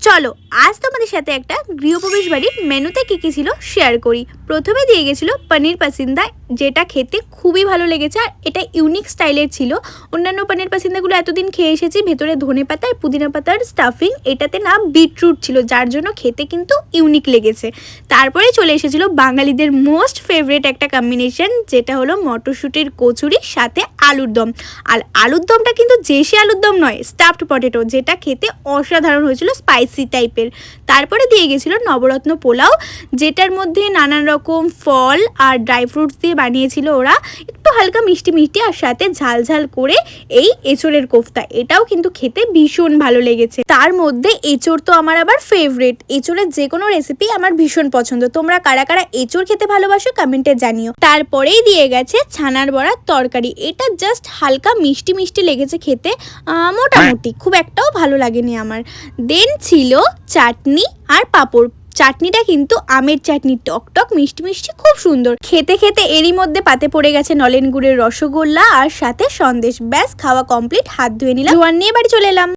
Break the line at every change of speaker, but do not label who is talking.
চলো আজ তোমাদের সাথে একটা গৃহপ্রবেশ বাড়ির মেনুতে কি কি ছিল শেয়ার করি। প্রথমে দিয়ে গেছিল পনির পাসিন্দা, যেটা খেতে খুবই ভালো লেগেছে আর এটা ইউনিক স্টাইলের ছিল। অন্যান্য পনির পাসিন্দাগুলো এতদিন খেয়ে এসেছি, ভেতরে ধনে পাতা আর পুদিনা পাতার স্টাফিং, এটাতে না বিটরুট ছিল, যার জন্য খেতে কিন্তু ইউনিক লেগেছে। তারপরে চলে এসেছিল বাঙালিদের মোস্ট ফেভারিট একটা কম্বিনেশন, যেটা হলো মটরশুঁটির কচুরি সাথে আলুর দম। আর আলুর দমটা কিন্তু দেশি আলুর দম নয়, স্টাফড পটেটো, যেটা খেতে অসাধারণ হয়েছিল, স্পাইসি টাইপের। তারপরে দিয়ে গেছিল নবরত্ন পোলাও, যেটার মধ্যে নানান রকম ফল আর ড্রাই ফ্রুটস দিয়ে বানিয়েছিল ওরা, একটু হালকা মিষ্টি মিষ্টি, আর সাথে ঝাল ঝাল করে এই এঁচড়ের কোফতা, এটাও কিন্তু খেতে ভীষণ ভালো লেগেছে। তার মধ্যে এঁচড় তো আমার আবার ফেভারিট, এঁচড়ের যে কোনো রেসিপি আমার ভীষণ পছন্দ। তোমরা কারা কারা এঁচড় খেতে ভালোবাসো কমেন্টে জানিও। তারপরেই দিয়ে গেছে ছানার বড়ার তরকারি, এটা জাস্ট হালকা মিষ্টি মিষ্টি লেগেছে খেতে, মোটামুটি, খুব একটাও ভালো লাগেনি আমার। দেন ছিল চাটনি আর পাঁপড়। চাটনিটা কিন্তু আমের চাটনি, টক টক মিষ্টি মিষ্টি, খুব সুন্দর খেতে। খেতে এরই মধ্যে পাতে পড়ে গেছে নলেন গুড়ের রসগোল্লা আর সাথে সন্দেশ। ব্যাস, খাওয়া কমপ্লিট, হাত ধুয়ে নিলাম, জোয়ান নিয়ে বাড়ি চলে এলাম।